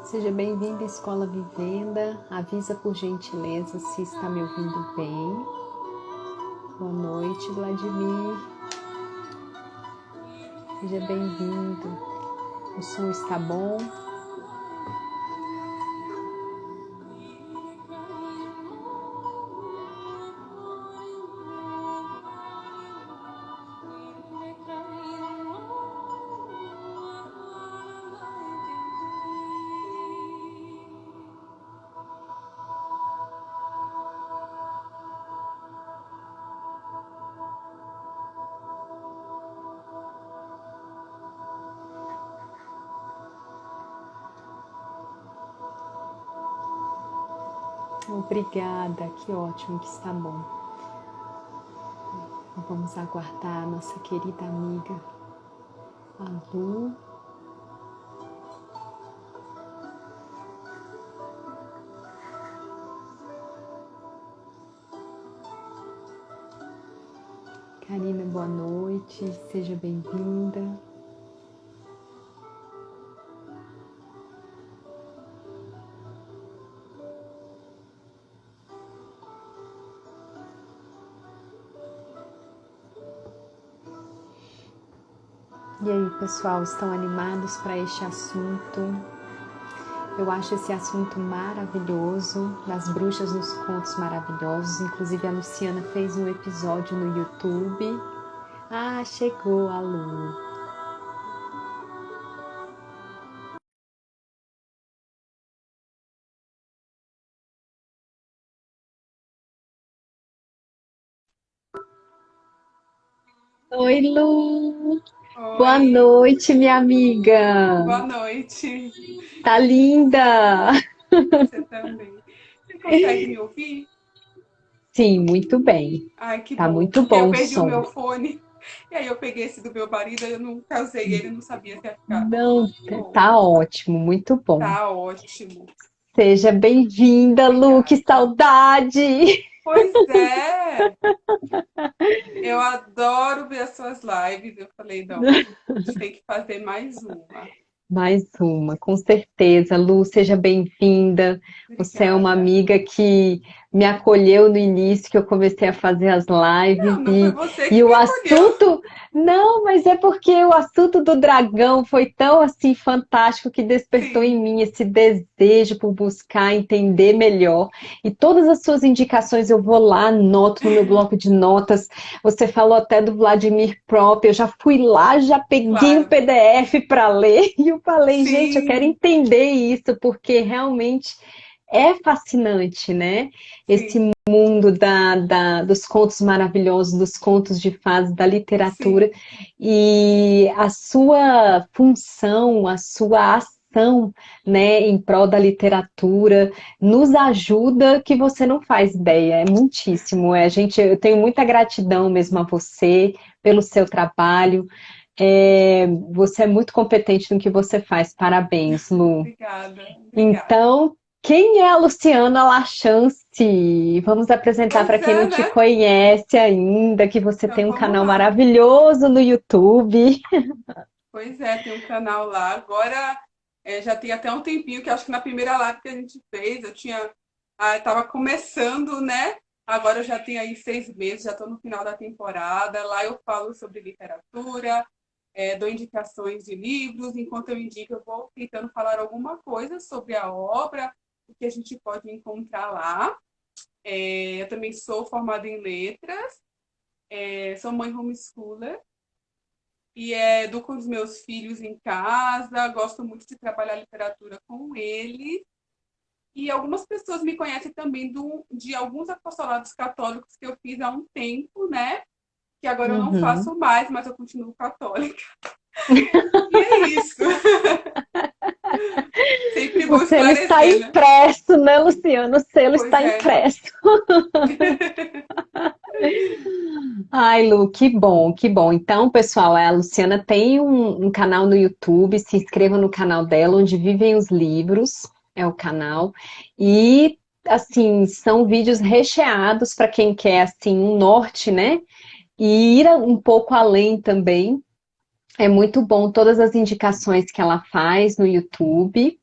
Seja bem-vindo à Escola Vivenda. Avisa por gentileza se está me ouvindo bem. Boa noite, Vladimir. Seja bem-vindo. O som está bom? Obrigada, que ótimo que está bom. Vamos aguardar a nossa querida amiga, a Lu. Karina, boa noite, seja bem-vinda. E aí, pessoal, estão animados para este assunto? Eu acho esse assunto maravilhoso, das bruxas nos contos maravilhosos. Inclusive, a Luciana fez um episódio no YouTube. Ah, chegou a Lu. Oi, Lu. Boa Oi, noite, minha amiga. boa noite. Tá linda. Você também. Você consegue me ouvir? Sim, muito bem. Ai, que Tá bom, muito porque eu bom o perdi o som. meu fone. E aí eu peguei esse do meu marido, eu nunca usei ele, não sabia se ia ficar Não, bom. tá ótimo, muito bom. Tá ótimo. Seja bem-vinda, Lu, que Obrigada. saudade! Pois é, eu adoro ver as suas lives. Eu falei, não, a gente tem que fazer mais uma. Mais uma, com certeza. Lu, seja bem-vinda. Você é uma Obrigada. amiga que me acolheu no início, que eu comecei a fazer as lives Não, não foi você e que o me acolheu. assunto, não, mas é porque o assunto do dragão foi tão assim fantástico que despertou em Sim, mim esse desejo por buscar entender melhor. E todas as suas indicações eu vou lá, anoto no meu bloco de notas. Você falou até do Vladimir Prop, eu já fui lá, já peguei o claro. PDF para ler e eu falei, gente, eu quero Sim, entender isso, porque realmente é fascinante, né? Esse sim, mundo dos contos maravilhosos, dos contos de fadas, da literatura, sim, e a sua função, a sua ação, né, em prol da literatura, nos ajuda que você não faz ideia, é muitíssimo. Eu tenho muita gratidão mesmo a você pelo seu trabalho. Você é muito competente no que você faz. Parabéns, Lu. obrigada, obrigada. Então, quem é a Luciana Lachance? Vamos apresentar para Pois quem é, não te né? conhece ainda, que você Então tem um vamos canal lá. maravilhoso no YouTube. Pois é, tem um canal lá. Agora já tem até um tempinho que acho que na primeira live que a gente fez, eu tinha, tava começando, né? Agora eu já tenho aí 6 meses, já estou no final da temporada. Lá eu falo sobre literatura, dou indicações de livros. Enquanto eu indico, eu vou tentando falar alguma coisa sobre a obra, o que a gente pode encontrar lá. Eu também sou formada em letras, sou mãe homeschooler e educo os meus filhos em casa, gosto muito de trabalhar literatura com eles. E algumas pessoas me conhecem também de alguns apostolados católicos que eu fiz há um tempo, né? Que agora eu não Uhum. faço mais, mas eu continuo católica. E é isso. Sempre O bom selo está esclarecer, né? impresso, né, Luciana? O selo Pois está é. impresso. Ai, Lu, que bom, que bom. Então, pessoal, a Luciana tem um canal no YouTube, se inscreva no canal dela, onde vivem os livros, é o canal. E, assim, são vídeos recheados para quem quer, assim, um norte, né? E ir um pouco além também. É muito bom todas as indicações que ela faz no YouTube.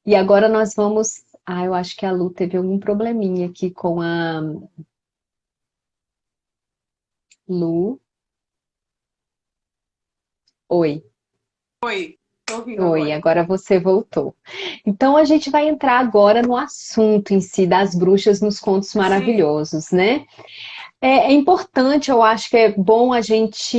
E agora nós vamos. Ah, eu acho que a Lu teve algum probleminha aqui com a Lu. Oi. Oi, tô ouvindo Oi, agora. agora você voltou. Então a gente vai entrar agora no assunto em si das bruxas nos contos Sim, maravilhosos, né? É importante, eu acho que é bom a gente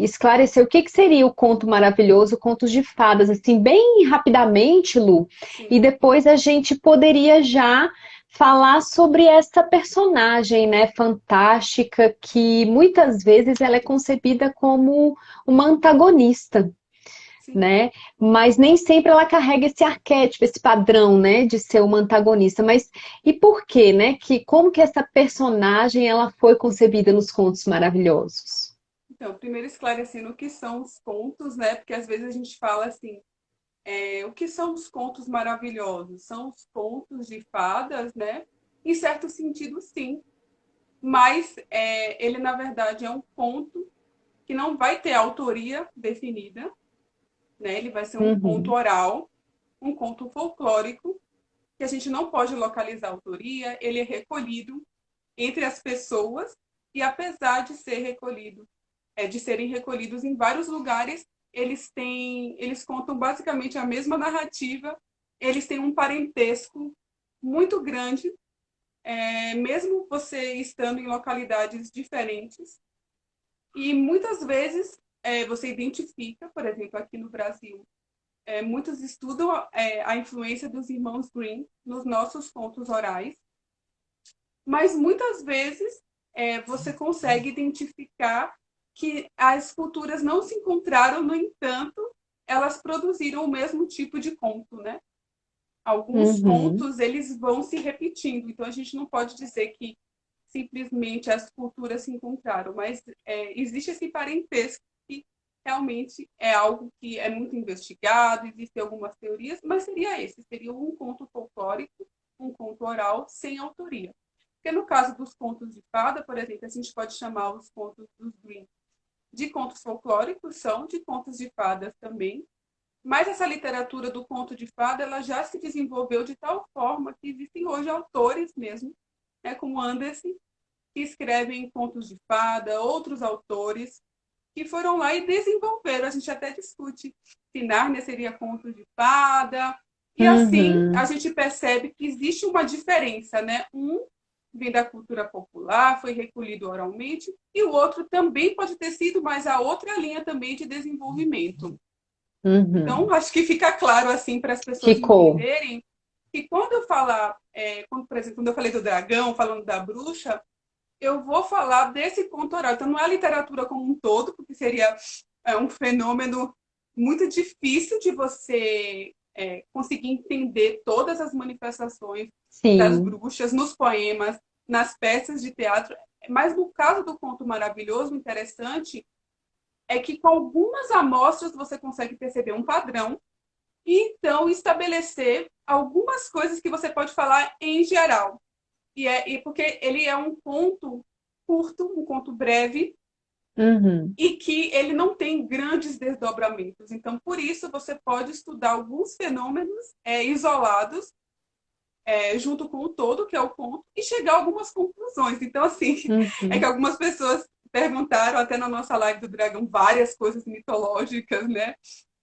esclarecer o que que seria o conto maravilhoso, contos de fadas, assim, bem rapidamente, Lu, e sim, depois a gente poderia já falar sobre essa personagem, né, fantástica, que muitas vezes ela é concebida como uma antagonista, sim. né? Mas nem sempre ela carrega esse arquétipo, esse padrão, né, de ser uma antagonista. Mas e por quê, né? Como que essa personagem ela foi concebida nos contos maravilhosos? Então, primeiro esclarecendo o que são os contos, né? Porque às vezes a gente fala assim, o que são os contos maravilhosos? São os contos de fadas, né? Em certo sentido, sim. Mas ele, na verdade, é um conto que não vai ter autoria definida, né? Ele vai ser um conto Uhum, oral, um conto folclórico, que a gente não pode localizar a autoria, ele é recolhido entre as pessoas, e apesar de ser recolhido, de serem recolhidos em vários lugares, eles contam basicamente a mesma narrativa, eles têm um parentesco muito grande, mesmo você estando em localidades diferentes. E muitas vezes você identifica, por exemplo, aqui no Brasil, muitos estudam a influência dos irmãos Grimm nos nossos contos orais, mas muitas vezes você consegue identificar que as culturas não se encontraram, no entanto, elas produziram o mesmo tipo de conto, né? Alguns uhum, contos eles vão se repetindo, então a gente não pode dizer que simplesmente as culturas se encontraram, mas existe esse parentesco que realmente é algo que é muito investigado, existem algumas teorias, mas seria um conto folclórico, um conto oral sem autoria. Porque no caso dos contos de fada, por exemplo, a gente pode chamar os contos dos Grimm de contos folclóricos, são de contos de fadas também, mas essa literatura do conto de fada, ela já se desenvolveu de tal forma que existem hoje autores mesmo, né, como Anderson, que escrevem contos de fada, outros autores que foram lá e desenvolveram. A gente até discute se Nárnia seria conto de fada. E assim a uhum. gente percebe que existe uma diferença, né? Um vem da cultura popular, foi recolhido oralmente, e o outro também pode ter sido, mas a outra linha também de desenvolvimento. Uhum. Então, acho que fica claro assim para as pessoas Ficou. entenderem que quando eu falar, por exemplo, quando eu falei do dragão, falando da bruxa, eu vou falar desse conto oral. Então, não é a literatura como um todo, porque seria um fenômeno muito difícil de você conseguir entender todas as manifestações das Sim. bruxas nos poemas, nas peças de teatro. Mas no caso do conto maravilhoso, interessante é que com algumas amostras você consegue perceber um padrão e então estabelecer algumas coisas que você pode falar em geral. E porque ele é um conto curto, um conto breve, Uhum. e que ele não tem grandes desdobramentos. Então, por isso, você pode estudar alguns fenômenos isolados, junto com o todo, que é o conto, e chegar a algumas conclusões. Então, assim, é que Uhum. algumas pessoas perguntaram até na nossa live do Dragão várias coisas mitológicas, né?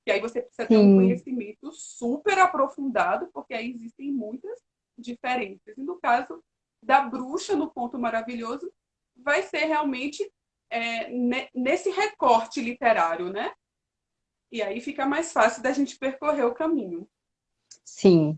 E aí você precisa ter um Sim. conhecimento super aprofundado, porque aí existem muitas diferenças. E no caso da bruxa, no Conto Maravilhoso, vai ser realmente nesse recorte literário, né? E aí fica mais fácil da gente percorrer o caminho. Sim.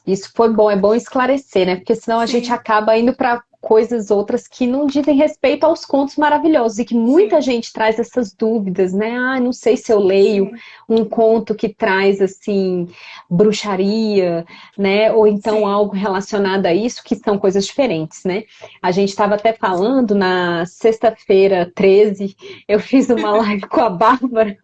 Isso foi bom, é bom esclarecer, né? Porque senão a gente Sim, acaba indo para coisas outras que não dizem respeito aos contos maravilhosos e que muita sim, gente traz essas dúvidas, né? Ah, não sei se eu leio sim, um conto que traz assim bruxaria, né? Ou então sim. algo relacionado a isso, que são coisas diferentes, né? A gente estava até falando na sexta-feira 13, eu fiz uma live com a Bárbara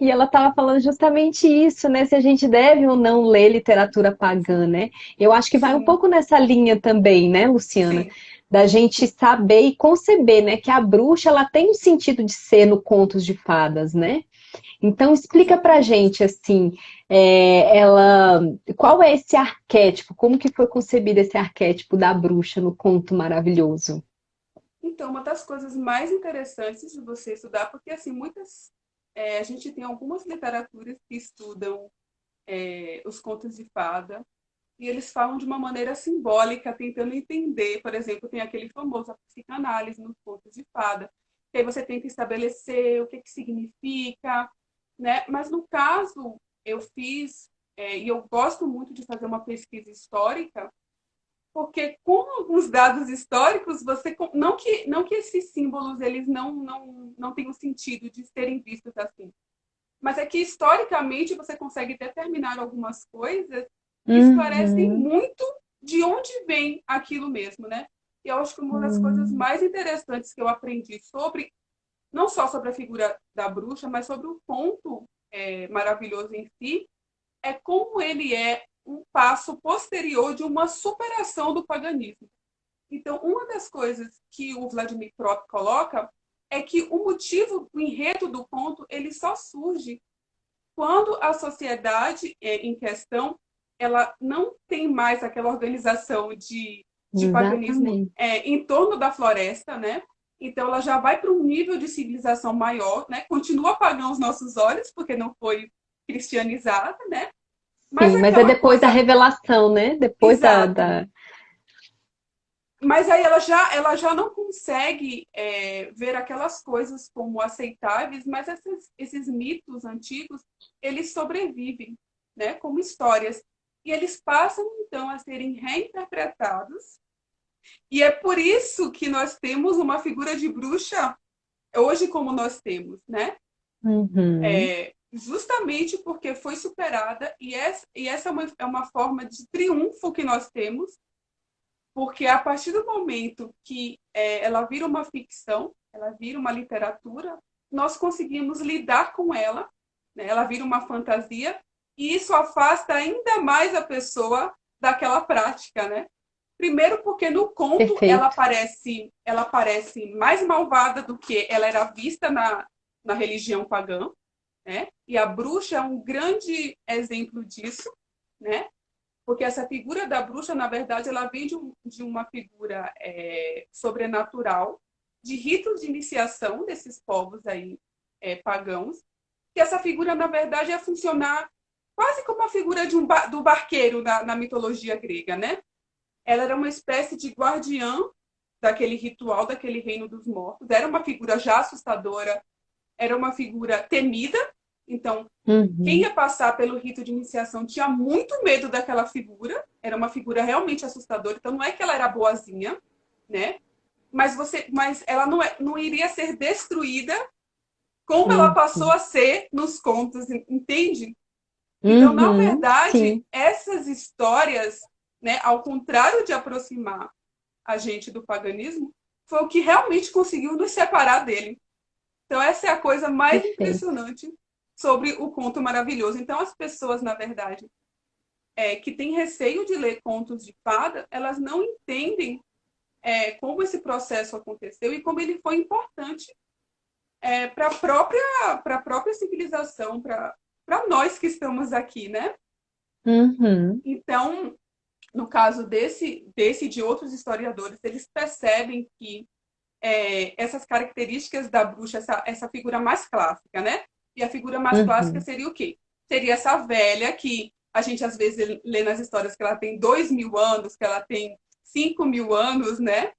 e ela estava falando justamente isso, né? Se a gente deve ou não ler literatura pagã, né? Eu acho que vai um Sim, pouco nessa linha também, né, Luciana? sim, Da gente saber e conceber, né? Que a bruxa ela tem um sentido de ser no contos de fadas, né? Então, explica pra gente, assim, qual é esse arquétipo? Como que foi concebido esse arquétipo da bruxa no conto maravilhoso? Então, uma das coisas mais interessantes de você estudar, porque assim, a gente tem algumas literaturas que estudam os contos de fada, e eles falam de uma maneira simbólica, tentando entender. Por exemplo, tem aquele famoso a psicanálise nos contos de fada, que aí você tenta estabelecer o que, que significa, né? Mas no caso, eu fiz, e eu gosto muito de fazer uma pesquisa histórica, porque com alguns dados históricos, você não que esses símbolos eles não tenham sentido de serem vistos assim, mas é que historicamente você consegue determinar algumas coisas que esclarecem Uhum, muito de onde vem aquilo mesmo, né? E eu acho que uma das coisas uhum, mais interessantes que eu aprendi sobre, não só sobre a figura da bruxa, mas sobre o conto maravilhoso em si, é como ele é um passo posterior de uma superação do paganismo. Então, uma das coisas que o Vladimir Krop coloca é que o motivo, o enredo do conto, ele só surge quando a sociedade em questão ela não tem mais aquela organização de paganismo exatamente. em torno da floresta, né? Então ela já vai para um nível de civilização maior, né? Continua pagando os nossos olhos, porque não foi cristianizada, né? Mas Sim, mas é aquela depois da coisa, revelação, né? Depois exato. Mas aí ela já não consegue ver aquelas coisas como aceitáveis, mas esses mitos antigos, eles sobrevivem, né, como histórias. E eles passam, então, a serem reinterpretados. E é por isso que nós temos uma figura de bruxa hoje como nós temos, né? Uhum, Justamente porque foi superada, e essa é uma forma de triunfo que nós temos, porque a partir do momento que ela vira uma ficção, ela vira uma literatura, nós conseguimos lidar com ela, né? Ela vira uma fantasia, e isso afasta ainda mais a pessoa daquela prática, né? Primeiro porque no conto perfeito. ela parece mais malvada do que ela era vista na religião pagã, né? E a bruxa é um grande exemplo disso, né? Porque essa figura da bruxa, na verdade, ela vem de uma figura sobrenatural, de ritos de iniciação desses povos aí pagãos, que essa figura, na verdade, ia funcionar quase como a figura do barqueiro na mitologia grega, né? Ela era uma espécie de guardiã daquele ritual, daquele reino dos mortos. Era uma figura já assustadora, era uma figura temida. Então, quem Uhum, ia passar pelo rito de iniciação tinha muito medo daquela figura. Era uma figura realmente assustadora. Então, não é que ela era boazinha, né? Mas ela não iria ser destruída como ela passou uhum, a ser nos contos, entende? Então, na uhum, verdade, sim, essas histórias, né, ao contrário de aproximar a gente do paganismo, foi o que realmente conseguiu nos separar dele. Então, essa é a coisa mais perfeito. impressionante sobre o conto maravilhoso. Então, as pessoas, na verdade, que têm receio de ler contos de fada, elas não entendem como esse processo aconteceu e como ele foi importante para a própria civilização, para nós que estamos aqui, né? Uhum, Então, no caso desse e de outros historiadores, eles percebem que essas características da bruxa, essa figura mais clássica, né? E a figura mais clássica uhum, seria o quê? Seria essa velha que a gente às vezes lê nas histórias que ela tem 2.000 anos, que ela tem 5.000 anos, né?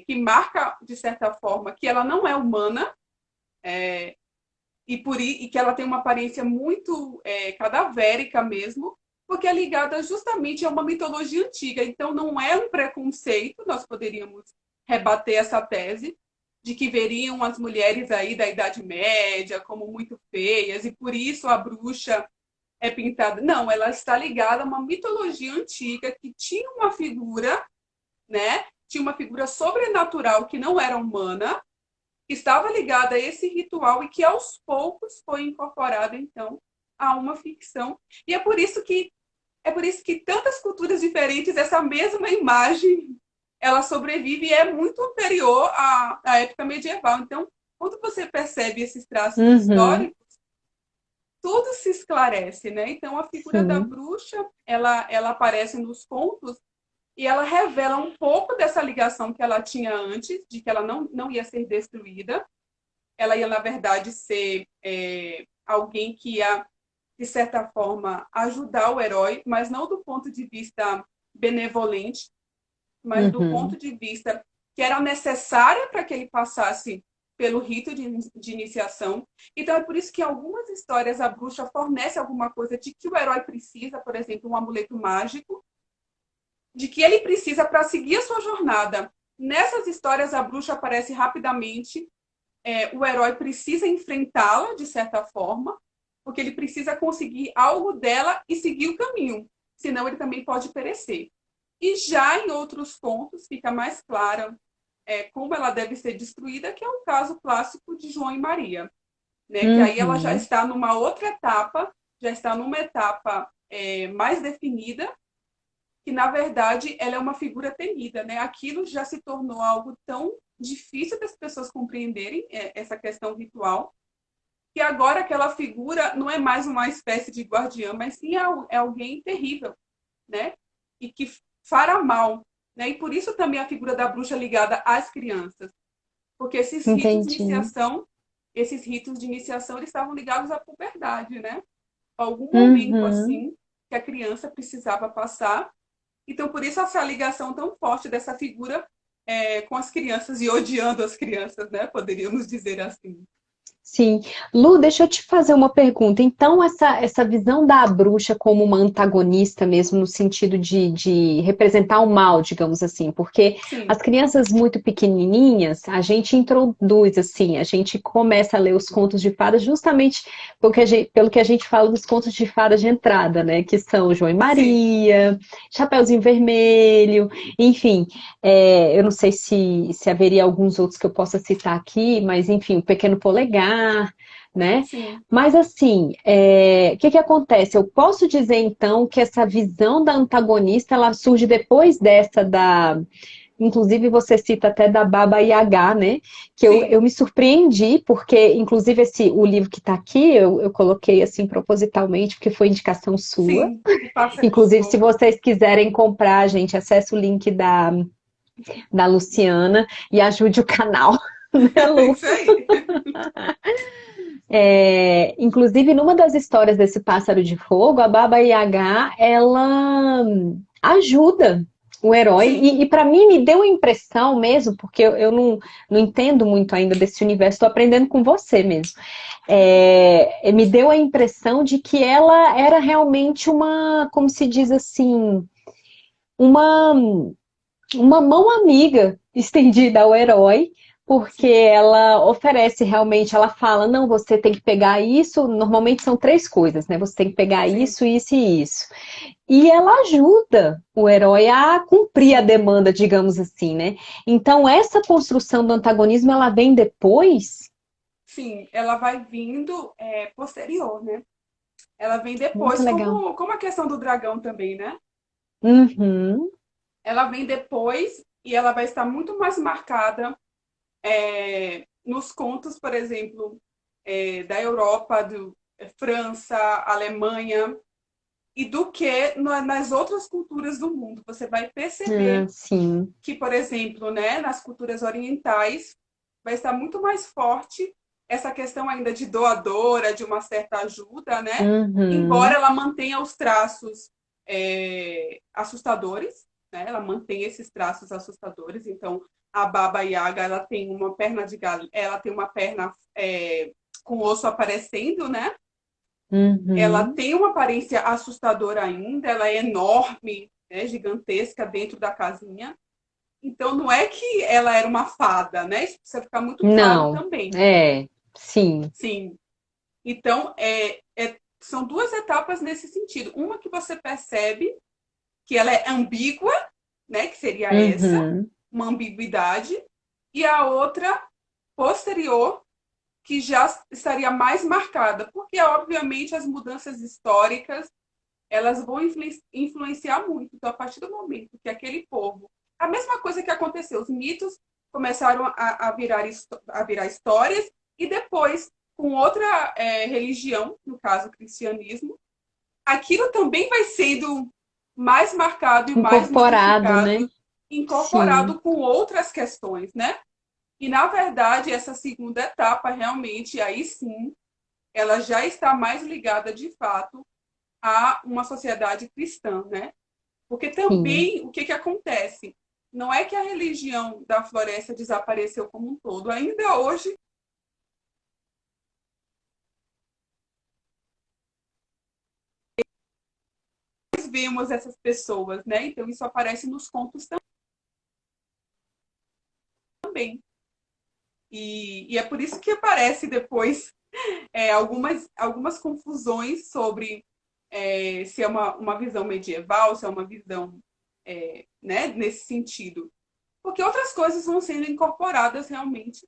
Que marca, de certa forma, que ela não é humana, e que ela tem uma aparência muito cadavérica mesmo, porque é ligada justamente a uma mitologia antiga. Então, não é um preconceito, nós poderíamos rebater essa tese de que veriam as mulheres aí da Idade Média como muito feias, e por isso a bruxa é pintada. Não, ela está ligada a uma mitologia antiga que tinha uma figura, né? Tinha uma figura sobrenatural que não era humana, que estava ligada a esse ritual e que aos poucos foi incorporada então a uma ficção. E é por isso que tantas culturas diferentes essa mesma imagem ela sobrevive e é muito anterior à época medieval. Então, quando você percebe esses traços Uhum. históricos, tudo se esclarece, né? Então, a figura da Sim. bruxa, ela aparece nos contos e ela revela um pouco dessa ligação que ela tinha antes, de que ela não ia ser destruída. Ela ia, na verdade, ser alguém que ia, de certa forma, ajudar o herói, mas não do ponto de vista benevolente, mas do ponto Uhum. de vista que era necessária para que ele passasse pelo rito de iniciação. Então é por isso que em algumas histórias a bruxa fornece alguma coisa de que o herói precisa, por exemplo, um amuleto mágico, de que ele precisa para seguir a sua jornada. Nessas histórias a bruxa aparece rapidamente, o herói precisa enfrentá-la de certa forma, porque ele precisa conseguir algo dela e seguir o caminho, senão ele também pode perecer. E já em outros pontos fica mais clara como ela deve ser destruída, que é o caso clássico de João e Maria, né? Que aí ela já Uhum. está numa outra etapa, já está numa etapa mais definida, que na verdade ela é uma figura temida, né? Aquilo já se tornou algo tão difícil das pessoas compreenderem, essa questão ritual, que agora aquela figura não é mais uma espécie de guardiã, mas sim é alguém terrível, né? E que fará mal, né? E por isso também a figura da bruxa ligada às crianças, porque Entendi. esses ritos de iniciação, eles estavam ligados à puberdade, né? Algum momento Uhum. assim que a criança precisava passar. Então, por isso essa ligação tão forte dessa figura com as crianças e odiando as crianças, né? Poderíamos dizer assim. Sim. Lu, deixa eu te fazer uma pergunta. Então, essa visão da bruxa como uma antagonista mesmo, no sentido de representar o mal, digamos assim, porque as Sim, crianças muito pequenininhas, a gente introduz, assim, a gente começa a ler os contos de fadas justamente pelo que a gente fala dos contos de fadas de entrada, né? Que são João e sim, Maria, Chapeuzinho Vermelho, enfim. Eu não sei se haveria alguns outros que eu possa citar aqui, mas enfim, o Pequeno Polegar, né? sim, Mas assim, o que que acontece? Eu posso dizer então que essa visão da antagonista ela surge depois dessa da. Inclusive, você cita até da Baba Yaga, né? Que eu sim, me surpreendi, porque, inclusive, o livro que está aqui, eu coloquei assim propositalmente, porque foi indicação sua. sim. O Pássaro de Inclusive, se Fogo. vocês quiserem comprar, gente, acesse o link da Luciana e ajude o canal, né, Lu? Isso aí. Inclusive, numa das histórias desse pássaro de fogo, a Baba Yaga, ela ajuda o herói, Sim, e para mim me deu a impressão mesmo, porque eu não entendo muito ainda desse universo, estou aprendendo com você mesmo. Me deu a impressão de que ela era realmente uma, como se diz assim, uma mão amiga estendida ao herói, porque sim, ela oferece realmente, ela fala, não, você tem que pegar isso, normalmente são três coisas, né? Você tem que pegar sim, isso, isso e isso. E ela ajuda o herói a cumprir a sim. demanda, digamos assim, né? Então, essa construção do antagonismo, ela vem depois? Sim, ela vai vindo posterior, né? Ela vem Muito depois, legal. como a questão do dragão também, né? Uhum, Ela vem depois e ela vai estar muito mais marcada nos contos, por exemplo, da Europa, França, Alemanha, e do que nas outras culturas do mundo. Você vai perceber sim. que, por exemplo, né, nas culturas orientais, vai estar muito mais forte essa questão ainda de doadora, de uma certa ajuda, né? Embora Uhum, ela mantenha os traços assustadores, né? Ela mantém esses traços assustadores. Então, a Baba Yaga, ela tem uma perna de galinha, ela tem uma perna com osso aparecendo, né? Ela uhum. tem uma aparência assustadora ainda, ela é enorme, né? Gigantesca dentro da casinha. Então, não é que ela era uma fada, né? Isso precisa ficar muito claro Não, também. sim. Sim. Então, são duas etapas nesse sentido. Uma que você percebe que ela é ambígua, né? Que seria essa, Uhum. uma ambiguidade. E a outra, posterior, que já estaria mais marcada. Porque, obviamente, as mudanças históricas, elas vão influenciar muito. Então, a partir do momento que aquele povo... A mesma coisa que aconteceu, os mitos começaram a virar histórias, e depois, com outra religião, no caso o cristianismo, aquilo também vai sendo mais marcado e mais Incorporado, né? modificado, Sim, incorporado com outras questões, né? E, na verdade, essa segunda etapa, realmente, aí sim, ela já está mais ligada, de fato, a uma sociedade cristã, né? Porque sim. também, o que que acontece? Não é que a religião da floresta desapareceu como um todo. Ainda hoje, nós vemos essas pessoas, né? Então, isso aparece nos contos também. E é por isso que aparece depois algumas confusões sobre se é uma visão medieval, se é uma visão né, nesse sentido. Porque outras coisas vão sendo incorporadas realmente.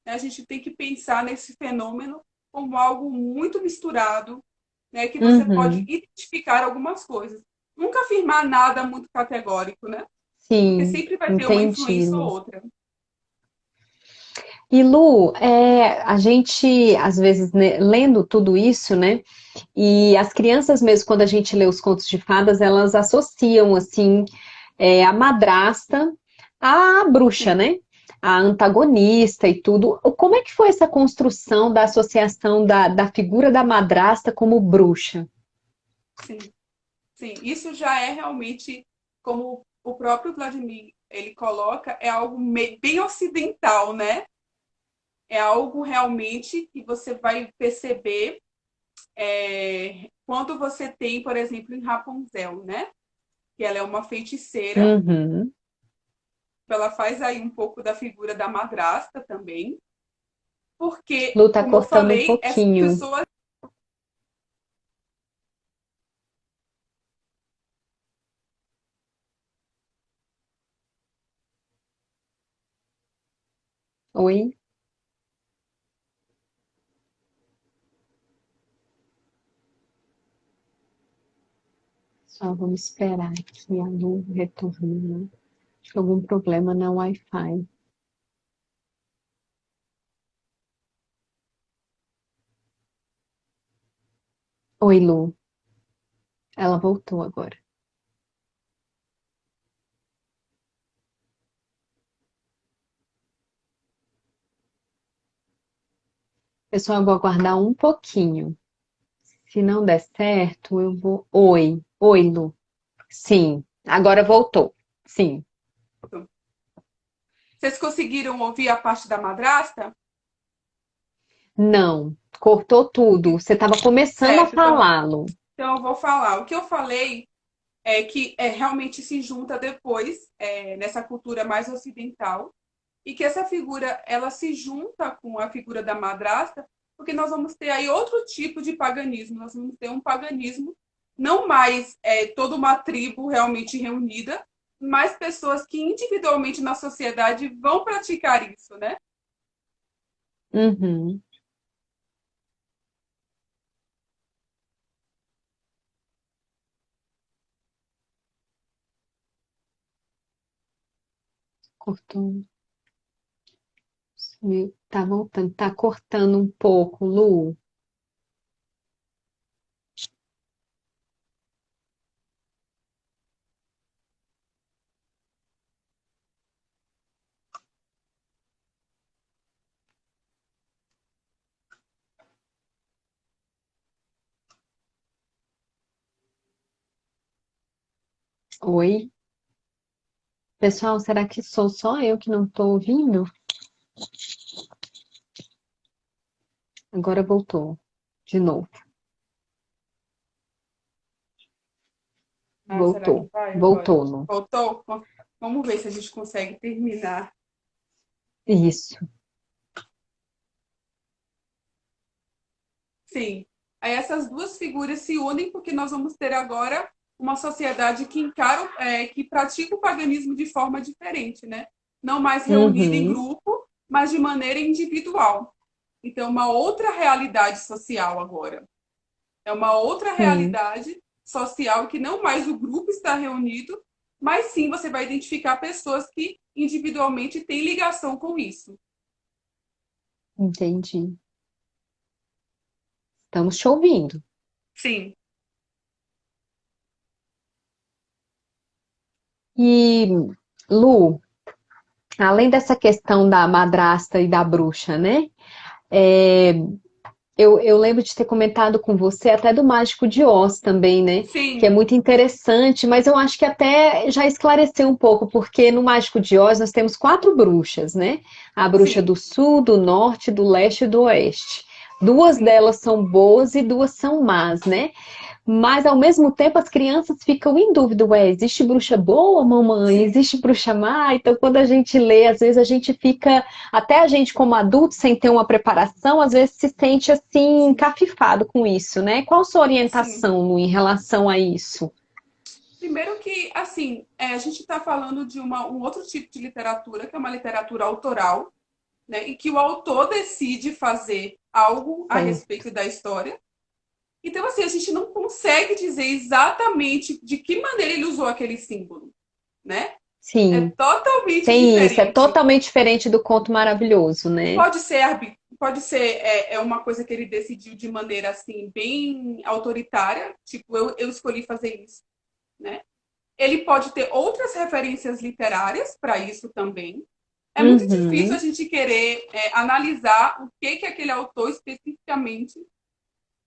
Né? A gente tem que pensar nesse fenômeno como algo muito misturado, né, que você pode Uhum. identificar algumas coisas. Nunca afirmar nada muito categórico, né? Porque Sim, sempre vai ter uma entendi, influência ou Lu. outra. E Lu, a gente, às vezes, né, lendo tudo isso, né? E as crianças mesmo, quando a gente lê os contos de fadas, elas associam, assim, a madrasta à bruxa, Sim, né? A antagonista e tudo. Como é que foi essa construção da associação da figura da madrasta como bruxa? sim. Sim, isso já é realmente, como o próprio Vladimir ele coloca, é algo bem ocidental, né? É algo realmente que você vai perceber quando você tem, por exemplo, em Rapunzel, né? Que ela é uma feiticeira, Uhum. ela faz aí um pouco da figura da madrasta também, porque, Lu, tá como eu cortando um falei, essas pouquinho. pessoas. Oi? Só vamos esperar aqui a Lu retornar. Acho que algum problema na Wi-Fi. Oi, Lu. Ela voltou agora. Pessoal, eu vou aguardar um pouquinho. Se não der certo, eu vou. Oi. Oi, Lu. Sim. Agora voltou. Sim. Vocês conseguiram ouvir a parte da madrasta? Não. Cortou tudo. Você estava começando a Certo, então, falar, Lu. então eu vou falar. O que eu falei que realmente se junta depois nessa cultura mais ocidental e que essa figura ela se junta com a figura da madrasta, porque nós vamos ter aí outro tipo de paganismo. Nós vamos ter um paganismo não mais toda uma tribo realmente reunida, mas pessoas que individualmente na sociedade vão praticar isso, né? Uhum. Cortou. Tá voltando. Tá cortando um pouco, Lu. Oi. Pessoal, será que sou só eu que não estou ouvindo? Agora voltou. De novo. Ah, será que Voltou. vai agora? Voltou, Lu. Voltou? Vamos ver se a gente consegue terminar. Isso. Sim. Aí essas duas figuras se unem porque nós vamos ter agora uma sociedade que encara, que pratica o paganismo de forma diferente, né? Não mais reunida em Uhum. grupo, mas de maneira individual. Então, uma outra realidade social agora. É uma outra Sim. realidade social que não mais o grupo está reunido, mas sim você vai identificar pessoas que individualmente tem ligação com isso. Entendi. Estamos te ouvindo. Sim, E, Lu, além dessa questão da madrasta e da bruxa, né? É, eu lembro de ter comentado com você até do Mágico de Oz também, né? Que é sim, muito interessante, mas eu acho que até já esclareceu um pouco, porque no Mágico de Oz nós temos quatro bruxas, né? A bruxa sim, do sul, do norte, do leste e do oeste. Duas sim, delas são boas e duas são más, né? Mas ao mesmo tempo as crianças ficam em dúvida, ué, existe bruxa boa, mamãe? sim. Existe bruxa má? Então quando a gente lê, às vezes a gente fica, até a gente como adulto, sem ter uma preparação, às vezes se sente assim, Sim, encafifado com isso, né? Qual a sua sim. orientação, Lu, em relação a isso? Primeiro que, assim, a gente está falando de um outro tipo de literatura, que é uma literatura autoral, né? E que o autor decide fazer algo a É, respeito da história. Então, assim, a gente não consegue dizer exatamente de que maneira ele usou aquele símbolo, né? É sim, totalmente tem isso, é diferente. totalmente diferente do conto maravilhoso, né? Pode ser uma coisa que ele decidiu de maneira assim bem autoritária, tipo eu escolhi fazer isso, né? Ele pode ter outras referências literárias para isso também. É muito difícil a Uhum, gente querer analisar o que aquele autor especificamente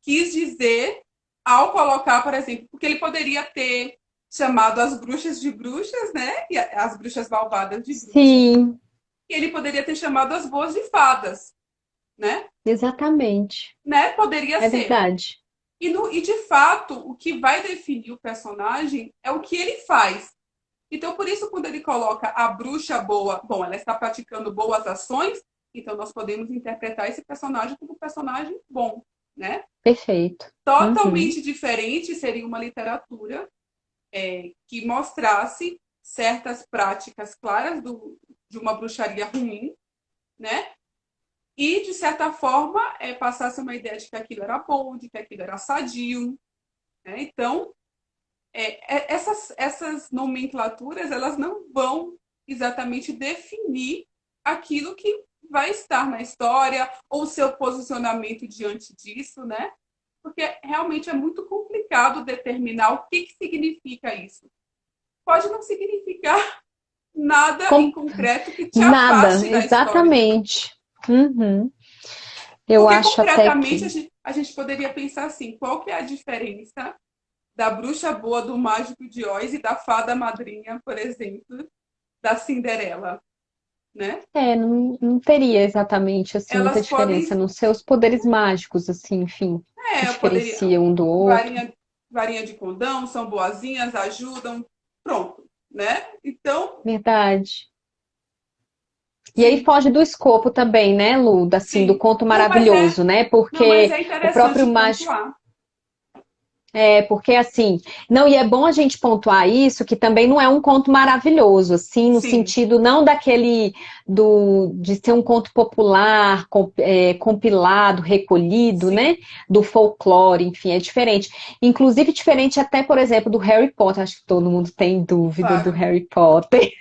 quis dizer ao colocar, por exemplo, porque ele poderia ter chamado as bruxas de bruxas, né? E as bruxas malvadas de bruxas, sim, e ele poderia ter chamado as boas de fadas, né? exatamente, Né? Poderia é ser. verdade. E de fato, o que vai definir o personagem é o que ele faz. Então, por isso, quando ele coloca a bruxa boa, bom, ela está praticando boas ações, então nós podemos interpretar esse personagem como um personagem bom, né? Perfeito. Uhum. Totalmente diferente seria uma literatura que mostrasse certas práticas claras de uma bruxaria ruim, né? E, de certa forma, passasse uma ideia de que aquilo era bom, de que aquilo era sadio, né? Então, essas nomenclaturas, elas não vão exatamente definir aquilo que vai estar na história ou o seu posicionamento diante disso, né? Porque realmente é muito complicado determinar o que significa isso. Pode não significar nada em Com concreto que te nada, afaste da história. exatamente. Uhum. Eu Porque acho até concretamente que a gente poderia pensar assim, qual que é a diferença da bruxa boa do Mágico de Oz e da fada madrinha, por exemplo, da Cinderela, né? não teria exatamente assim muita Elas diferença, podem, nos seus poderes mágicos, assim, enfim, que poderia, diferencia um do outro. varinha de condão, são boazinhas, ajudam, pronto, né? Então, Verdade. E aí sim, foge do escopo também, né, Lu, assim, do sim. conto Não, mas maravilhoso, né? mas Porque é o interessante próprio mágico. pontuar. Porque assim, não, e é bom a gente pontuar isso, que também não é um conto maravilhoso, assim, no Sim, sentido não daquele de ser um conto popular, compilado, recolhido, sim. né? Do folclore, enfim, é diferente. Inclusive diferente até, por exemplo, do Harry Potter. Acho que todo mundo tem dúvida do Claro. Harry Potter.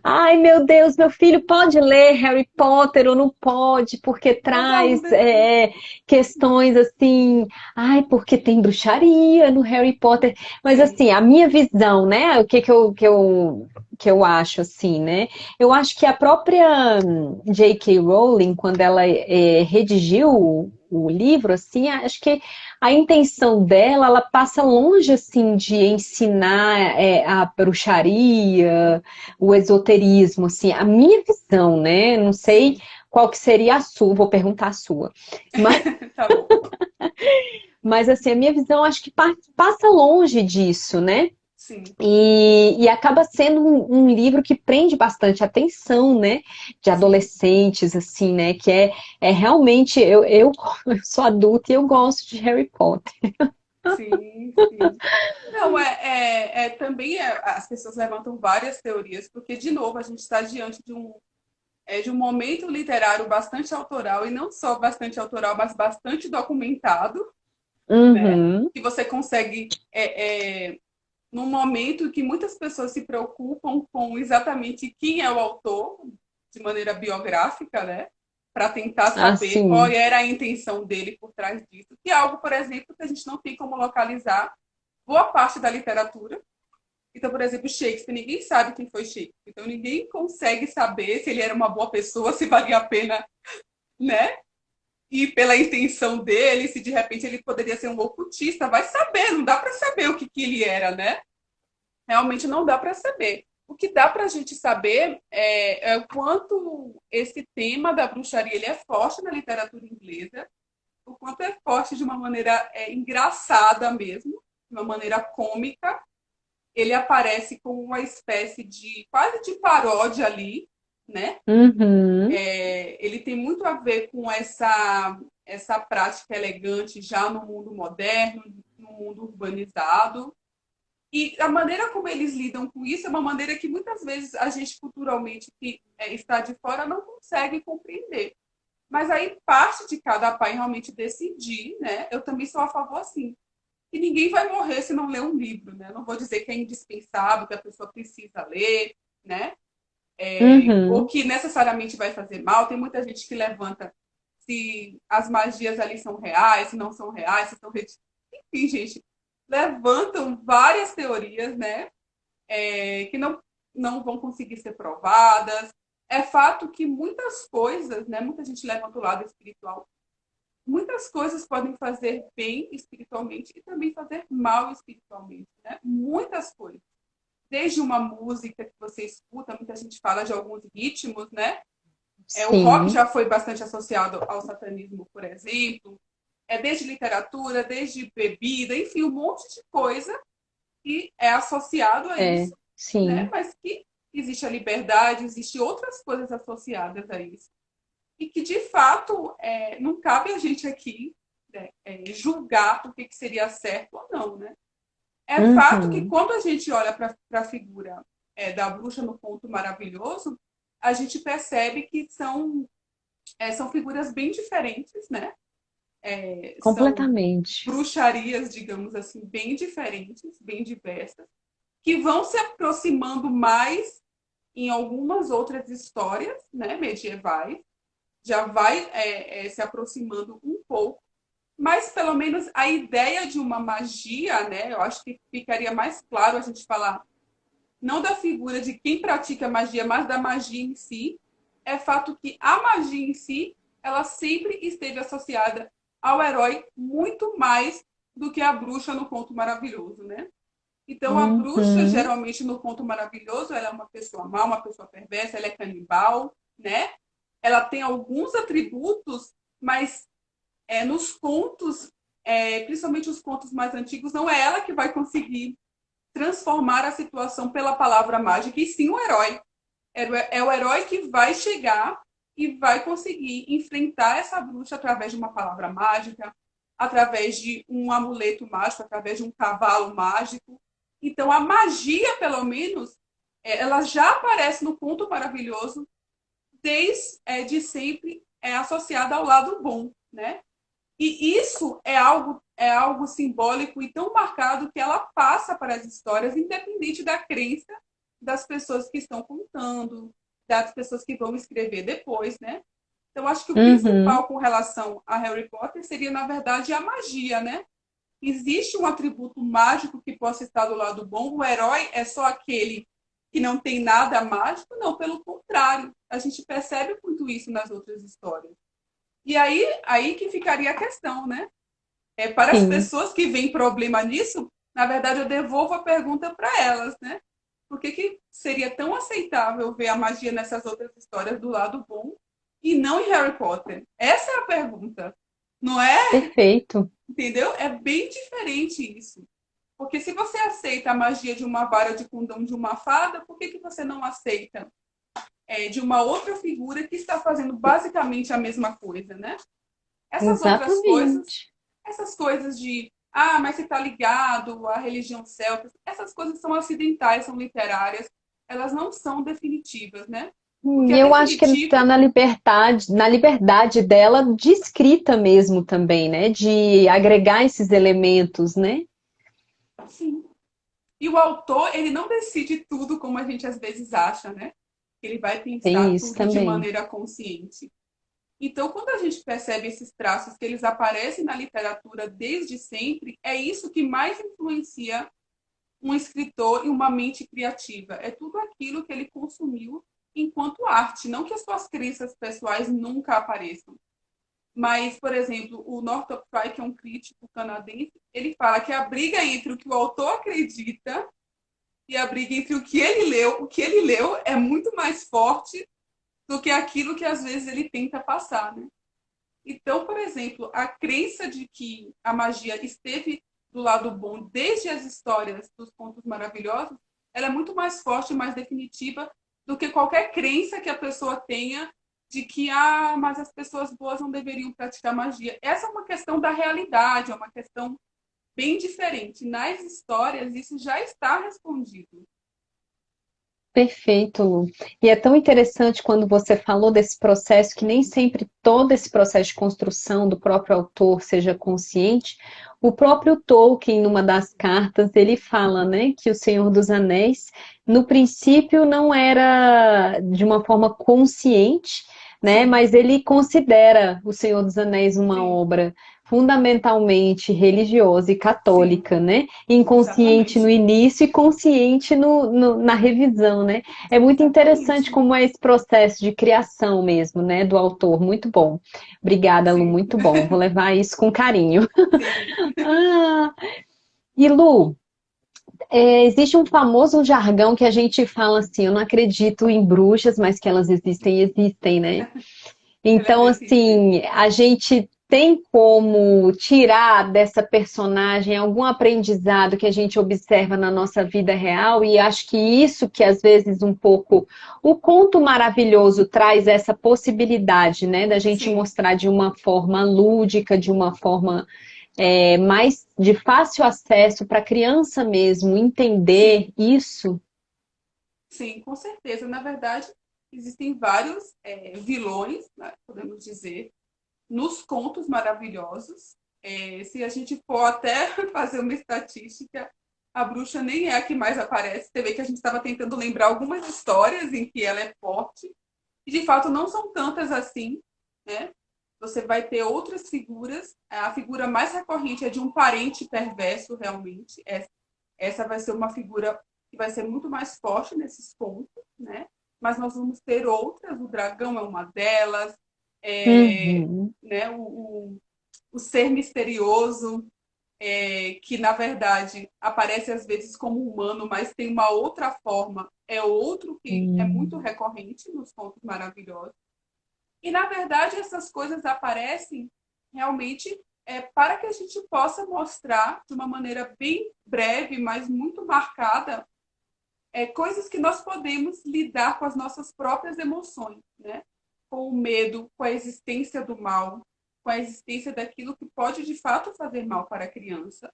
Ai, meu Deus, meu filho pode ler Harry Potter ou não pode, porque Toda traz muda. questões assim, ai, porque tem bruxaria no Harry Potter. Mas Sim, assim, a minha visão, né? O que eu acho assim, né? Eu acho que a própria J.K. Rowling, quando ela redigiu o livro, assim, acho que a intenção dela, ela passa longe assim de ensinar a bruxaria, o esoterismo, assim, a minha visão, né? Não sei sim. qual que seria a sua, vou perguntar a sua. Mas, Tá bom. mas assim, a minha visão acho que passa longe disso, né? Sim, E acaba sendo um livro que prende bastante atenção, né? De sim, adolescentes, assim, né? Que é realmente, eu sou adulta e eu gosto de Harry Potter. sim. Não, também as pessoas levantam várias teorias, porque, de novo, a gente está diante de um momento literário bastante autoral, e não só bastante autoral, mas bastante documentado, né? Uhum, Que você consegue num momento que muitas pessoas se preocupam com exatamente quem é o autor, de maneira biográfica, né? Para tentar saber qual Assim, era a intenção dele por trás disso. Que é algo, por exemplo, que a gente não tem como localizar boa parte da literatura. Então, por exemplo, Shakespeare, ninguém sabe quem foi Shakespeare. Então, ninguém consegue saber se ele era uma boa pessoa, se valia a pena, né? E pela intenção dele, se de repente ele poderia ser um ocultista, vai saber, não dá para saber o que ele era, né? Realmente não dá para saber. O que dá para a gente saber é o quanto esse tema da bruxaria ele é forte na literatura inglesa, o quanto é forte de uma maneira engraçada mesmo, de uma maneira cômica. Ele aparece como uma espécie de quase de paródia ali, né? uhum, Ele tem muito a ver com essa prática elegante já no mundo moderno, no mundo urbanizado. E a maneira como eles lidam com isso é uma maneira que muitas vezes a gente culturalmente que está de fora não consegue compreender. Mas aí parte de cada pai realmente decidir, né? Eu também sou a favor assim. Que ninguém vai morrer se não ler um livro, né? Não vou dizer que é indispensável, que a pessoa precisa ler, né? Ou uhum. que necessariamente vai fazer mal. Tem muita gente que levanta se as magias ali são reais, se não são reais, se são. Enfim, gente, levantam várias teorias, né? Que não vão conseguir ser provadas. É fato que muitas coisas, né? Muita gente levanta o lado espiritual. Muitas coisas podem fazer bem espiritualmente e também fazer mal espiritualmente, né? Muitas coisas. Desde uma música que você escuta, muita gente fala de alguns ritmos, né? O rock Sim, já foi bastante associado ao satanismo, por exemplo. Desde literatura, desde bebida, enfim, um monte de coisa que é associado a isso, né? sim, Mas que existe a liberdade, existe outras coisas associadas a isso. E que, de fato, não cabe a gente aqui, né, julgar o que seria certo ou não, né? É fato que uhum, quando a gente olha para a figura da bruxa no Conto Maravilhoso, a gente percebe que são figuras bem diferentes, né? São completamente. bruxarias, digamos assim, bem diferentes, bem diversas, que vão se aproximando mais em algumas outras histórias, né, medievais, já vai se aproximando um pouco, mas pelo menos a ideia de uma magia, né, eu acho que ficaria mais claro a gente falar não da figura de quem pratica magia, mas da magia em si. É fato que a magia em si, ela sempre esteve associada ao herói muito mais do que a bruxa no Conto Maravilhoso, né? Então, a bruxa, Uhum. geralmente, no Conto Maravilhoso, ela é uma pessoa má, uma pessoa perversa, ela é canibal, né? Ela tem alguns atributos, mas nos contos, principalmente os contos mais antigos, não é ela que vai conseguir transformar a situação pela palavra mágica, e sim o herói. É o herói que vai chegar e vai conseguir enfrentar essa bruxa através de uma palavra mágica, através de um amuleto mágico, através de um cavalo mágico. Então, a magia, pelo menos, ela já aparece no Conto Maravilhoso desde sempre associada ao lado bom, né? E isso é algo simbólico e tão marcado que ela passa para as histórias, independente da crença das pessoas que estão contando, das pessoas que vão escrever depois, né? Então, acho que o Uhum. principal com relação a Harry Potter seria, na verdade, a magia, né? Existe um atributo mágico que possa estar do lado bom, o herói é só aquele que não tem nada mágico? Não, pelo contrário. A gente percebe muito isso nas outras histórias. E aí que ficaria a questão, né? Para as Sim, pessoas que veem problema nisso, na verdade, eu devolvo a pergunta para elas, né? Por que seria tão aceitável ver a magia nessas outras histórias do lado bom e não em Harry Potter? Essa é a pergunta. Não é? perfeito. Entendeu? É bem diferente isso. Porque se você aceita a magia de uma vara de condão de uma fada, por que você não aceita de uma outra figura que está fazendo basicamente a mesma coisa, né? Essas outras coisas, Exatamente. essas coisas de, mas você está ligado à religião celta, essas coisas são acidentais, são literárias, elas não são definitivas, né? O que E é eu acho que está definitivo, na liberdade dela de escrita mesmo também, né? De agregar esses elementos, né? sim. E o autor, ele não decide tudo como a gente às vezes acha, né? Ele vai Tem pensar isso tudo de também. maneira consciente. Então, quando a gente percebe esses traços que eles aparecem na literatura desde sempre, é isso que mais influencia um escritor e uma mente criativa. É tudo aquilo que ele consumiu enquanto arte, não que as suas crenças pessoais nunca apareçam. Mas, por exemplo, o Northrop Frye, que é um crítico canadense, ele fala que a briga entre o que o autor acredita e a briga entre o que ele leu é muito mais forte do que aquilo que às vezes ele tenta passar, né? Então, por exemplo, a crença de que a magia esteve do lado bom desde as histórias dos contos maravilhosos, ela é muito mais forte e mais definitiva do que qualquer crença que a pessoa tenha de que, mas as pessoas boas não deveriam praticar magia. Essa é uma questão da realidade, é uma questão bem diferente. Nas histórias, isso já está respondido. Perfeito, Lu. E é tão interessante quando você falou desse processo, que nem sempre todo esse processo de construção do próprio autor seja consciente. O próprio Tolkien, numa das cartas, ele fala, né, que o Senhor dos Anéis, no princípio, não era de uma forma consciente, né, Sim, mas ele considera o Senhor dos Anéis uma sim, obra fundamentalmente religiosa e sim, católica, né? Inconsciente no exatamente. início e consciente na revisão, né? É muito interessante Exatamente. como é esse processo de criação mesmo, né, do autor. Muito bom. Obrigada, Lu, Sim, muito bom. Vou levar isso com carinho. sim, Ah, e Lu, existe um famoso jargão que a gente fala assim, eu não acredito em bruxas, mas que elas existem, existem, né? elas Então, existem. assim, a gente tem como tirar dessa personagem algum aprendizado que a gente observa na nossa vida real, e acho que isso que às vezes um pouco o conto maravilhoso traz essa possibilidade, né, da gente Sim, mostrar de uma forma lúdica, de uma forma mais de fácil acesso para a criança mesmo entender sim, isso. sim, com certeza. Na verdade, existem vários vilões, né, podemos dizer, nos contos maravilhosos. Se a gente for até fazer uma estatística, a bruxa nem é a que mais aparece. Você vê que a gente estava tentando lembrar algumas histórias em que ela é forte, e de fato não são tantas assim, né? Você vai ter outras figuras. A figura mais recorrente é de um parente perverso, realmente. Essa vai ser uma figura que vai ser muito mais forte nesses contos, né? Mas nós vamos ter outras, o dragão é uma delas, Uhum. né? O ser misterioso, que na verdade aparece às vezes como humano, mas tem uma outra forma, é outro que é muito Hum. recorrente nos contos maravilhosos. E na verdade essas coisas aparecem realmente para que a gente possa mostrar de uma maneira bem breve, mas muito marcada, coisas que nós podemos lidar com as nossas próprias emoções, né? Com o medo, com a existência do mal, com a existência daquilo que pode de fato fazer mal para a criança.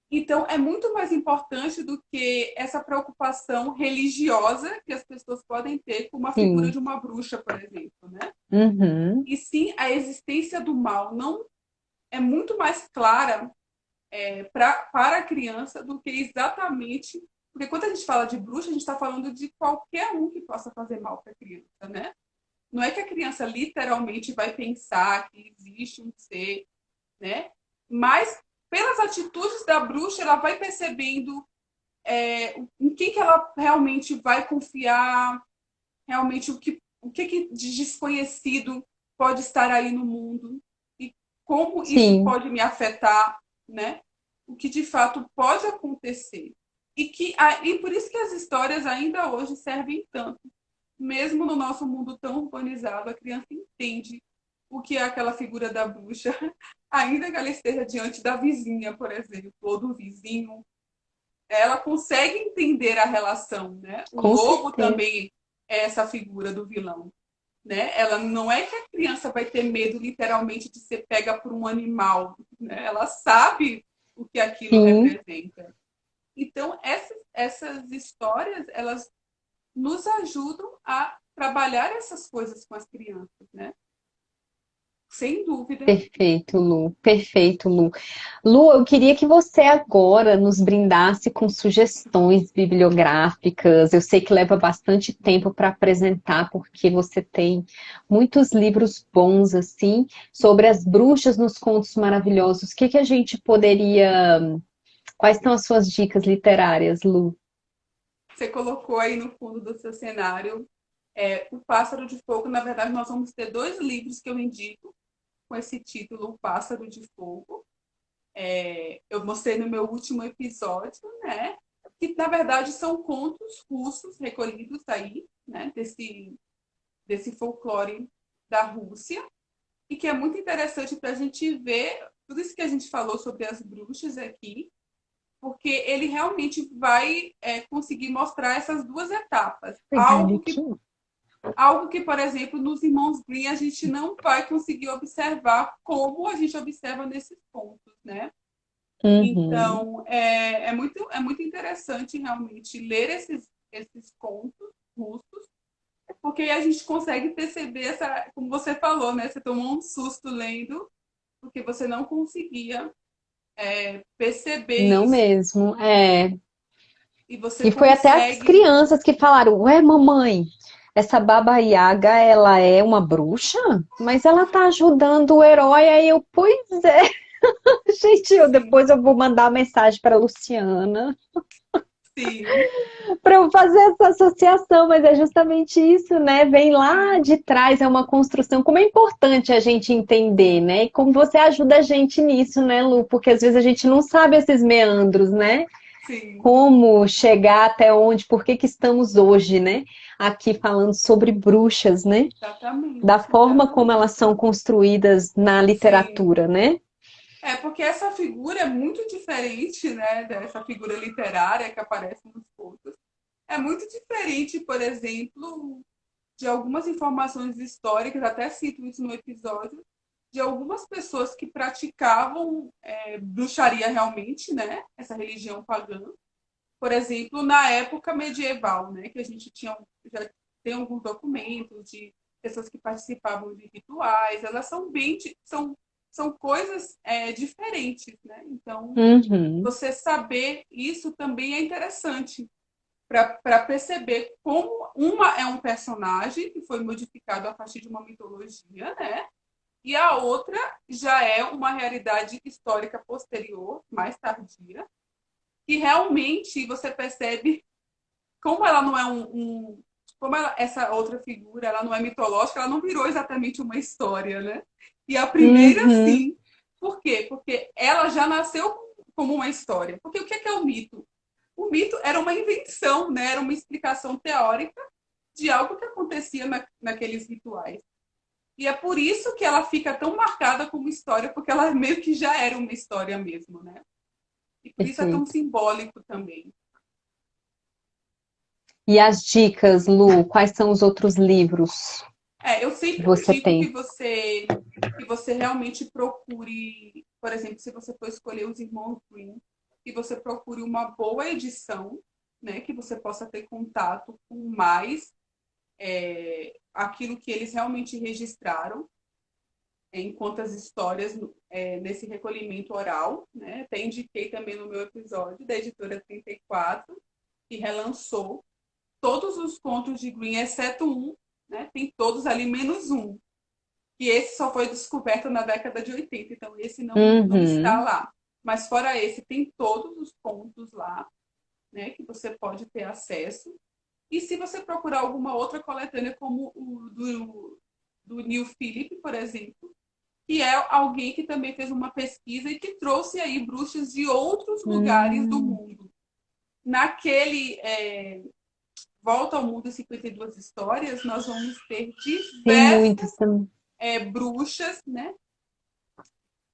Então, é muito mais importante do que essa preocupação religiosa que as pessoas podem ter com uma figura Sim. de uma bruxa, por exemplo, né? Uhum. E sim, a existência do mal não é muito mais clara para a criança do que exatamente. Porque quando a gente fala de bruxa, a gente está falando de qualquer um que possa fazer mal para a criança, né? Não é que a criança literalmente vai pensar que existe um ser, né? Mas pelas atitudes da bruxa, ela vai percebendo em quem que ela realmente vai confiar, realmente o que de desconhecido pode estar aí no mundo e como isso Sim. pode me afetar, né? O que de fato pode acontecer. E por isso que as histórias ainda hoje servem tanto. Mesmo no nosso mundo tão urbanizado, a criança entende o que é aquela figura da bruxa, ainda que ela esteja diante da vizinha, por exemplo, ou do vizinho, ela consegue entender a relação, né? O Com lobo certeza. também é essa figura do vilão, né? Ela não é que a criança vai ter medo literalmente de ser pega por um animal, né? Ela sabe o que aquilo Sim, representa. Então, essas histórias, elas nos ajudam a trabalhar essas coisas com as crianças, né? Sem dúvida. Perfeito, Lu. Perfeito, Lu. Lu, eu queria que você agora nos brindasse com sugestões bibliográficas. Eu sei que leva bastante tempo para apresentar, porque você tem muitos livros bons, assim, sobre as bruxas nos contos maravilhosos. O que que a gente poderia. Quais são as suas dicas literárias, Lu? Você colocou aí no fundo do seu cenário O Pássaro de Fogo. Na verdade, nós vamos ter dois livros que eu indico com esse título, O Pássaro de Fogo. Eu mostrei no meu último episódio, né? Que na verdade são contos russos recolhidos aí, né? Desse folclore da Rússia, e que é muito interessante para a gente ver tudo isso que a gente falou sobre as bruxas aqui, porque ele realmente vai conseguir mostrar essas duas etapas. Pegar aqui. Algo que, por exemplo, nos Irmãos Grimm a gente não vai conseguir observar como a gente observa nesses pontos, né? Uhum. Então, é muito interessante realmente ler esses contos russos, porque aí a gente consegue perceber essa, como você falou, né? Você tomou um susto lendo, porque você não conseguia perceber Não isso. mesmo, é. E você E foi até as consegue. crianças que falaram: Ué, mamãe, essa Baba Yaga, ela é uma bruxa? Mas ela tá ajudando o herói. Aí eu, pois é, gente, Sim, depois eu vou mandar uma mensagem para Luciana sim, para eu fazer essa associação, mas é justamente isso, né? Vem lá sim, de trás, é uma construção. Como é importante a gente entender, né? E como você ajuda a gente nisso, né, Lu? Porque às vezes a gente não sabe esses meandros, né? sim, Como chegar até onde, por que que estamos hoje, né? Aqui falando sobre bruxas, né? Da exatamente, forma como exatamente. elas são construídas na Sim. literatura, né? Porque essa figura é muito diferente, né, dessa figura literária que aparece nos contos. É muito diferente, por exemplo, de algumas informações históricas, até cito isso no episódio, de algumas pessoas que praticavam bruxaria realmente, né, essa religião pagã. Por exemplo, na época medieval, né, que a gente já tem alguns documentos de pessoas que participavam de rituais, elas são são coisas diferentes, né? Então, Uhum. você saber isso também é interessante para perceber como uma é um personagem que foi modificado a partir de uma mitologia, né? E a outra já é uma realidade histórica posterior, mais tardia, que realmente você percebe como ela não é como essa outra figura, ela não é mitológica, ela não virou exatamente uma história, né? E a primeira, Uhum. sim. Por quê? Porque ela já nasceu como uma história. Porque o que é o mito? O mito era uma invenção, né? Era uma explicação teórica de algo que acontecia naqueles rituais. E é por isso que ela fica tão marcada como história, porque ela meio que já era uma história mesmo, né? E por isso é tão Perfeito. simbólico também. E as dicas, Lu, quais são os outros livros Eu que sempre você indico tem? que você realmente procure, por exemplo, se você for escolher os Irmãos Green, que você procure uma boa edição, né, que você possa ter contato com mais aquilo que eles realmente registraram enquanto as histórias nesse recolhimento oral, né? Até indiquei também no meu episódio da editora 34, que relançou todos os contos de Green, exceto um, né? Tem todos ali, menos um. Que esse só foi descoberto na década de 80, então esse não está Uhum. lá. Mas fora esse, tem todos os contos lá, né? Que você pode ter acesso. E se você procurar alguma outra coletânea, como o do Neil Philip, por exemplo, que é alguém que também fez uma pesquisa e que trouxe aí bruxas de outros lugares do Hum. mundo. Naquele Volta ao Mundo 52 Histórias, nós vamos ter Tem muitos diversas também. bruxas, né?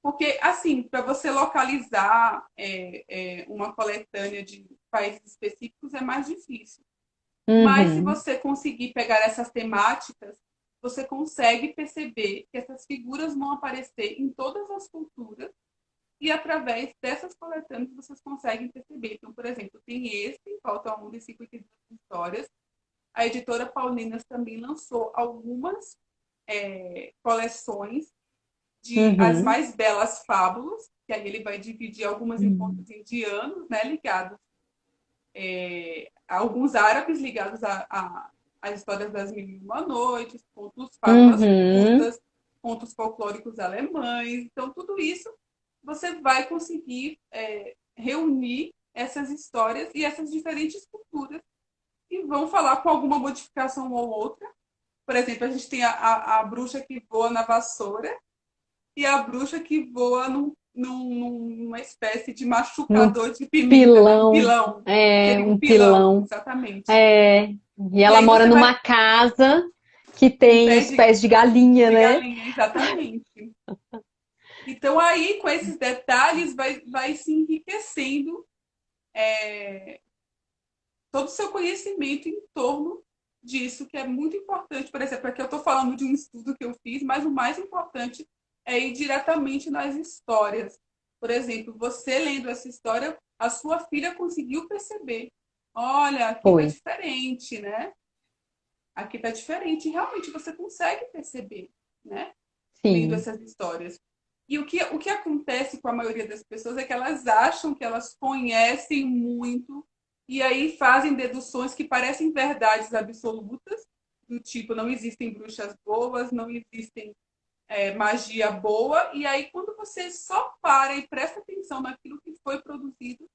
Porque, assim, para você localizar uma coletânea de países específicos é mais difícil. Mas se Uhum. você conseguir pegar essas temáticas, você consegue perceber que essas figuras vão aparecer em todas as culturas e através dessas coletâneas vocês conseguem perceber. Então, por exemplo, tem esse, Falta um de 52 histórias. A editora Paulinas também lançou algumas coleções de As Uhum. Mais Belas Fábulas, que aí ele vai dividir algumas em contos Uhum. indianos, né, ligados a alguns árabes ligados às histórias das Mil e Uma Noites, contos, fábulas Uhum. curtas, contos folclóricos alemães. Então, tudo isso você vai conseguir reunir essas histórias e essas diferentes culturas e vão falar com alguma modificação ou outra. Por exemplo, a gente tem a bruxa que voa na vassoura e a bruxa que voa numa espécie de No machucador de pimenta, né? pilão. Pilão. É, Seria um um pilão, pilão. exatamente. É. E E ela aí mora você vai numa casa que com tem pé os pés de galinha, de né? galinha, exatamente. Então aí, com esses detalhes, vai se enriquecendo todo o seu conhecimento em torno disso, que é muito importante. Por exemplo, aqui eu estou falando de um estudo que eu fiz, mas o mais importante é ir diretamente nas histórias. Por exemplo, você lendo essa história, a sua filha conseguiu perceber. Olha, aqui está Foi. diferente, né? Aqui está diferente. E realmente você consegue perceber, né? Lendo Sim. essas histórias. E o que acontece com a maioria das pessoas é que elas acham que elas conhecem muito e aí fazem deduções que parecem verdades absolutas, do tipo, não existem bruxas boas, não existem magia boa, e aí quando você só para e presta atenção naquilo que foi produzido,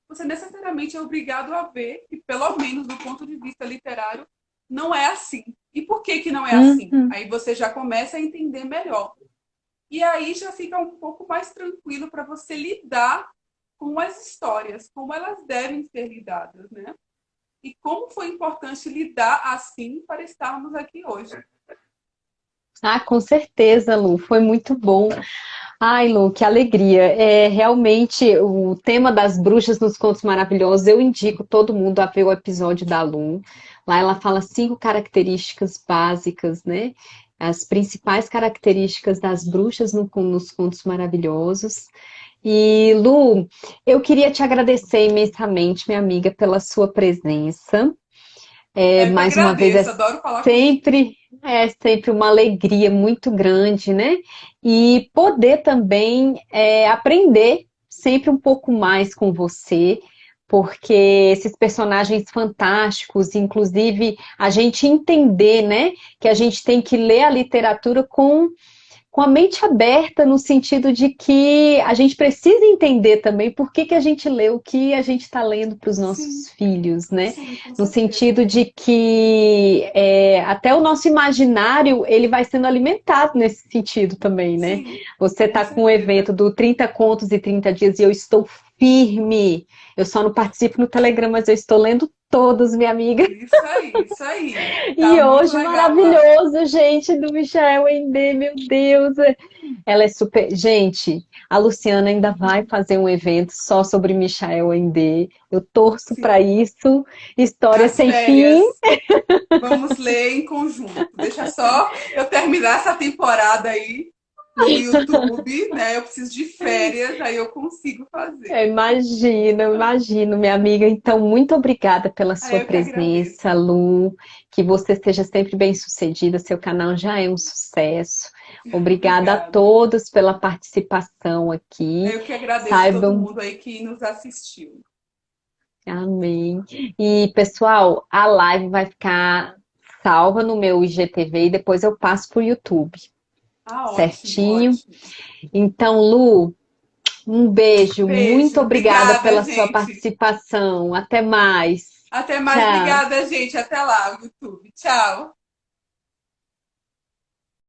você necessariamente é obrigado a ver que, pelo menos do ponto de vista literário, não é assim. E por que, que não é assim? Uhum. Aí você já começa a entender melhor. E aí já fica um pouco mais tranquilo para você lidar com as histórias, como elas devem ser lidadas, né? E como foi importante lidar assim para estarmos aqui hoje. Ah, com certeza, Lu. Foi muito bom. Ai, Lu, que alegria. É realmente o tema das bruxas nos Contos Maravilhosos. Eu indico todo mundo a ver o episódio da Lu. Lá ela fala 5 características básicas, né? As principais características das bruxas nos Contos Maravilhosos. E, Lu, eu queria te agradecer imensamente, minha amiga, pela sua presença. Eu que Mais uma vez agradeço, adoro falar contigo. sempre é sempre uma alegria muito grande, né? E poder também aprender sempre um pouco mais com você, porque esses personagens fantásticos, inclusive a gente entender, né, que a gente tem que ler a literatura com a mente aberta, no sentido de que a gente precisa entender também por que que a gente lê o que a gente está lendo para os Sim, nossos filhos, né? sim, com No certeza. sentido de que até o nosso imaginário ele vai sendo alimentado nesse sentido também, né? Sim, Você com está com o certeza. evento do 30 Contos e 30 Dias e eu estou firme. Eu só não participo no Telegram, mas eu estou lendo todos, minha amiga. Isso aí, isso aí. Tá E muito hoje, legal lá. maravilhoso, gente, do Michael Ende, meu Deus. Ela é super. Gente, a Luciana ainda vai fazer um evento só sobre Michael Ende. Eu torço para Sim, isso. História nas sem fim. férias. Vamos ler em conjunto. Deixa só eu terminar essa temporada aí no YouTube, né? Eu preciso de férias, aí eu consigo fazer. Imagino, imagino, minha amiga. Então, muito obrigada pela Aí sua eu que agradeço. presença, Lu. Que você seja sempre bem-sucedida. Seu canal já é um sucesso. Obrigada a Obrigada. todos pela participação aqui. Eu que agradeço todo Saibam. mundo aí que nos assistiu. Amém. E, pessoal, a live vai ficar salva no meu IGTV e depois eu passo para o YouTube, Ah, ótimo, certinho? ótimo. Então, Lu, um beijo. Muito Beijo. obrigada Obrigada, pela sua gente. participação. Até mais. Até mais. Tchau. Obrigada, gente. Até lá, YouTube. Tchau.